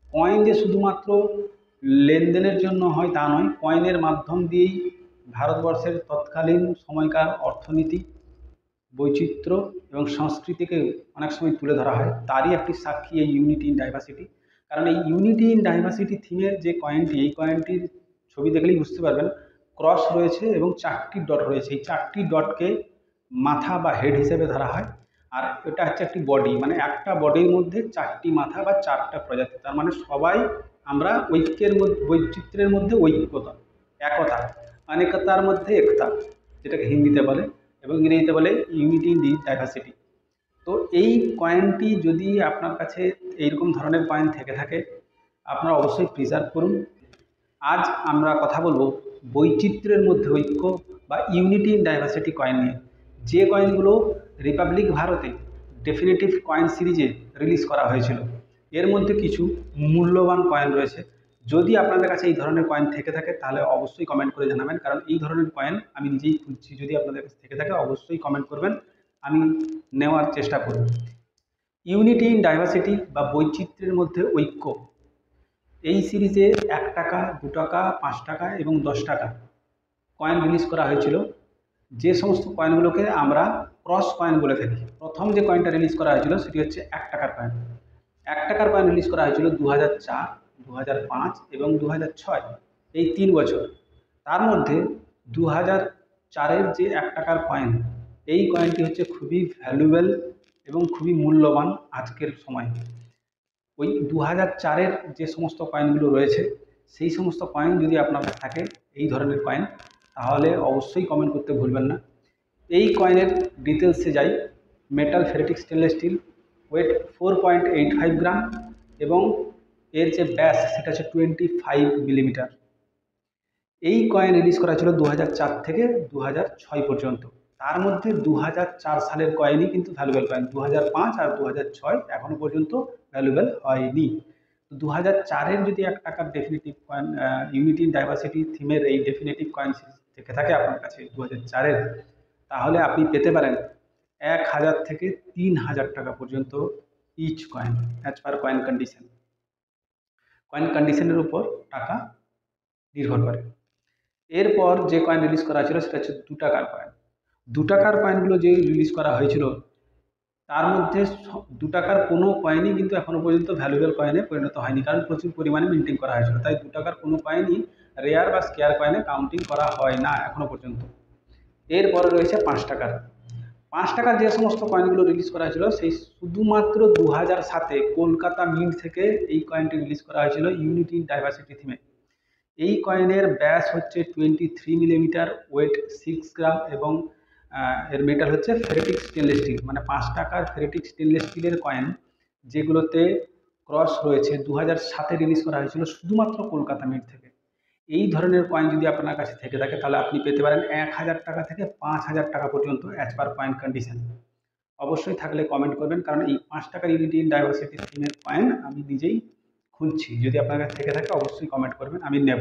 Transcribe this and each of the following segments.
Coin যে শুধুমাত্র লেনদেনের জন্য হয় তা নয়, কয়েনের মাধ্যম দিয়েই ভারতবর্ষের তৎকালীন সময়কার অর্থনীতি, বৈচিত্র্য এবং সংস্কৃতিকে অনেক সময় তুলে ধরা হয়। তারই একটি সাক্ষী এই ইউনিটি ইন ডাইভার্সিটি। কারণ এই ইউনিটি ইন ডাইভার্সিটি থিমের যে কয়েনটি, এই কয়েনটির ছবি দেখলেই বুঝতে পারবেন ক্রস রয়েছে এবং 4টি ডট রয়েছে। এই 4টি ডটকে মাথা বা হেড হিসেবে ধরা হয়। আর এটা হচ্ছে একটি বডি, মানে একটা বডির মধ্যে 4টি মাথা বা 4টা প্রজাতি। তার মানে সবাই আমরা ঐক্যের মধ্যে, বৈচিত্র্যের মধ্যে ঐক্যতা, একতা, অনেকতার মধ্যে একতা, যেটাকে হিন্দিতে বলে এবং ইংরেজিতে বলে ইউনিটি ইন ডাইভার্সিটি। তো এই কয়েনটি যদি আপনার কাছে এইরকম ধরনের কয়েন থেকে থাকে, আপনারা অবশ্যই প্রিজার্ভ করুন। আজ আমরা কথা বলবো বৈচিত্র্যের মধ্যে ঐক্য বা ইউনিটি ইন ডাইভার্সিটি কয়েন নিয়ে, যে কয়েনগুলো রিপাবলিক ভারতে ডেফিনেটিভ কয়েন সিরিজে রিলিজ করা হয়েছিল। এর মধ্যে কিছু মূল্যবান কয়েন রয়েছে। যদি আপনাদের কাছে এই ধরনের কয়েন থেকে থাকে তাহলে অবশ্যই কমেন্ট করে জানাবেন, কারণ এই ধরনের কয়েন আমি নিজেই খুঁজছি। যদি আপনাদের কাছে থেকে থাকে অবশ্যই কমেন্ট করবেন, আমি নেওয়ার চেষ্টা করব। ইউনিটি ইন ডাইভার্সিটি বা বৈচিত্র্যের মধ্যে ঐক্য, এই সিরিজে 1 টাকা, 2 টাকা, 5 টাকা এবং 10 টাকা কয়েন রিলিজ করা হয়েছিল, যে সমস্ত কয়েনগুলোকে আমরা ক্রস কয়েন বলে থাকি। প্রথম যে কয়েনটা রিলিজ করা হয়েছিল সেটি হচ্ছে 1 টাকার কয়েন। 1 টাকার কয়েন রিলিজ করা হয়েছিল 2004, 2005 এবং 2006, এই 3 বছর। তার মধ্যে 2004-এর যে 1 টাকার কয়েন, এই কয়েনটি হচ্ছে খুবই ভ্যালুয়েবল এবং খুবই মূল্যবান আজকের সময়। ওই 2004-এর যে সমস্ত কয়েনগুলো রয়েছে, সেই সমস্ত কয়েন যদি আপনার কাছে থাকে এই ধরনের কয়েন, তাহলে অবশ্যই কমেন্ট করতে ভুলবেন না। এই কয়েনের ডিটেলসে যাই। Metal ferritic stainless steel, weight 4.85 gram এবং এর যে ব্যাস সেটা হচ্ছে 25 মিলিমিটার। এই কয়েন রিলিজ করা ছিল 2004 থেকে 2006 পর্যন্ত। তার মধ্যে 2004 সালের কয়েনই কিন্তু ভ্যালুয়েবল কয়েন, 2005 আর 2006 এখনো পর্যন্ত ভ্যালুয়েবল হয়নি। তো 2004-এর যদি 1 টাকার definitive coin, unity in diversity থিমের এই ডেফিনেটিভ কয়েন থেকে থাকে আপনার কাছে 2004-এর, তাহলে আপনি পেতে পারেন 1000 থেকে 3000 টাকা পর্যন্ত each coin, as per coin condition. Coin কন্ডিশনের উপর টাকা নির্ভর করে। এরপর যে কয়েন রিলিজ করা ছিল সেটা হচ্ছে 2 টাকার কয়েন। 2 টাকার কয়েনগুলো যে রিলিজ করা হয়েছিল, তার মধ্যে 2 টাকার কোনো কয়েনই কিন্তু এখনো পর্যন্ত ভ্যালুয়েবল কয়েনে পরিণত হয়নি, কারণ প্রচুর পরিমাণে মিন্টিং করা হয়েছিল। তাই 2 টাকার কোনো কয়েনই রেয়ার বা স্কেয়ার কয়েনে কাউন্টিং করা হয় না এখনো পর্যন্ত। এরপরে রয়েছে 5 টাকার। 5 টাকার যে সমস্ত কয়েনগুলো রিলিজ করা হয়েছিল, সেই শুধুমাত্র 2007-এ কলকাতা মিন্ট থেকে এই কয়েনটি রিলিজ করা হয়েছিল ইউনিটি ইন ডাইভার্সিটি থিমে। এই কয়েনের ব্যাস হচ্ছে 23 মিলিমিটার, ওয়েট 6 গ্রাম এবং এর মেটাল হচ্ছে ফেরেটিক স্টেনলেস স্টিল। মানে 5 টাকার ফেরেটিক স্টেনলেস স্টিলের কয়েন যেগুলোতে ক্রস রয়েছে 2007-এ রিলিজ করা হয়েছিল শুধুমাত্র কলকাতা মিন্ট থেকে। এই ধরনের কয়েন যদি আপনার কাছে থেকে থাকে তাহলে আপনি পেতে পারেন 1000 টাকা থেকে 5000 টাকা পর্যন্ত অ্যাজ পার কয়েন কন্ডিশন। অবশ্যই থাকলে কমেন্ট করবেন, কারণ এই 5 টাকার ইউনিটি ইন ডাইভার্সিটি থিমের কয়েন আমি নিজেই খুঁজছি। যদি আপনার কাছে থেকে থাকে অবশ্যই কমেন্ট করবেন, আমি নেব।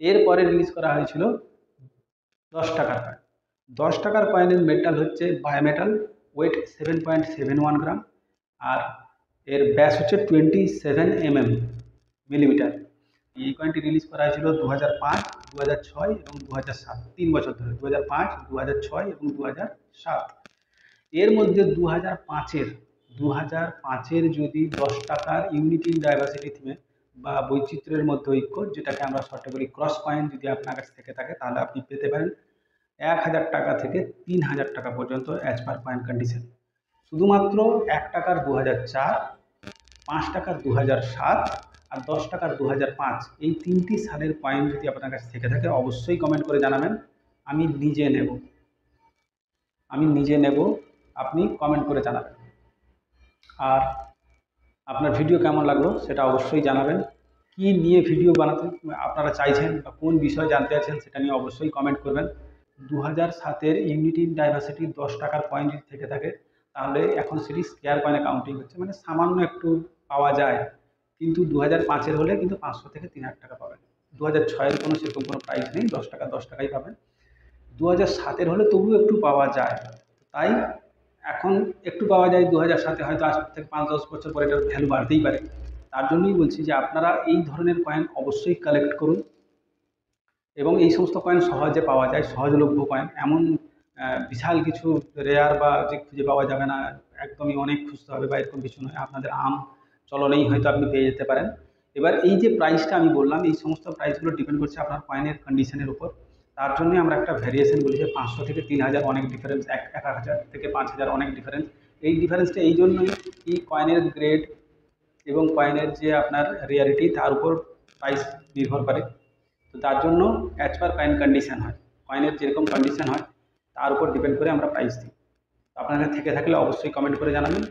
এরপরে রিলিজ করা হয়েছিল 10 টাকার কয়েন। 10 টাকার কয়েনের মেটাল হচ্ছে বায়োমেটাল, ওয়েট 7.71 গ্রাম আর এর ব্যাস হচ্ছে 27 মিলিমিটার। এই কয়েনটি রিলিজ করা হয়েছিল 2005, 2006 এবং 2007, 3 বছর ধরে, 2005, 2006 এবং 2007। এর মধ্যে 2005-এর যদি 10 টাকার ইউনিটি ইন ডাইভার্সিটি থিমে বা বৈচিত্র্যের মধ্যে ঐক্য, যেটাকে আমরা শর্টে বলি ক্রস কয়েন, যদি আপনার কাছে থেকে থাকে তাহলে আপনি পেতে পারেন 1000 টাকা থেকে 3000 টাকা পর্যন্ত অ্যাজ পার কয়েন কন্ডিশন। শুধুমাত্র 1 টাকার 2004, 5 টাকার 2007 আর 10 টাকার 2005, এই 3টি সালের কয়েন যদি আপনার কাছে থেকে থাকে অবশ্যই কমেন্ট করে জানাবেন, আমি নিজে নেব, আপনি কমেন্ট করে জানাবেন। আর আপনার ভিডিও কেমন লাগলো সেটা অবশ্যই জানাবেন। কি নিয়ে ভিডিও বানাতে আপনারা চাইছেন বা কোন বিষয় জানতে চাইছেন সেটা নিয়ে অবশ্যই কমেন্ট করবেন। 2007-এর ইউনিটি ইন ডাইভার্সিটি 10 টাকার কয়েন যদি থেকে থাকে তাহলে এখন সেটি স্কেয়ার কয়েনে কাউন্টিং হচ্ছে, মানে সামান্য একটু পাওয়া যায়। কিন্তু 2005-এর হলে কিন্তু 500 থেকে 3000 টাকা পাবেন। 2006-এর কোনো সেরকম কোনো প্রাইস নেই, 10 টাকা 10 টাকাই পাবেন। 2007-এর হলে তবুও একটু পাওয়া যায়, তাই এখন একটু পাওয়া যায় 2007-এ, হয়তো আজ থেকে 5-10 বছর পরে এটার ভ্যালু বাড়তেই পারে। তার জন্যই বলছি যে আপনারা এই ধরনের কয়েন অবশ্যই কালেক্ট করুন, এবং এই সমস্ত কয়েন সহজে পাওয়া যায়, সহজলভ্য কয়েন। এমন বিশাল কিছু রেয়ার বা যে খুঁজে পাওয়া যাবে না, একদমই অনেক খুঁজতে হবে বা এরকম কিছু নয়, আপনাদের চলনেই হয়তো আপনি পেয়ে যেতে পারেন। এবার এই যে প্রাইসটা আমি বললাম, এই সমস্ত প্রাইসগুলো ডিপেন্ড করছে আপনার কয়েনের কন্ডিশনের উপর। তার জন্য আমরা একটা ভ্যারিয়েশন বলি যে 500 থেকে 3000 অনেক ডিফারেন্স, 1000 থেকে 5000 অনেক ডিফারেন্স। এই ডিফারেন্সটা এই জন্যই কি কয়েনের গ্রেড এবং কয়েনের যে আপনার রেয়ারিটি তার উপর প্রাইস নির্ভর করে। তো তার জন্য অ্যাজ পার কয়েন কন্ডিশন হয়, কয়েনের যেরকম কন্ডিশন হয় তার উপর ডিপেন্ড করে আমরা প্রাইস দিই। আপনাদের থেকে থাকলে অবশ্যই কমেন্ট করে জানাবেন।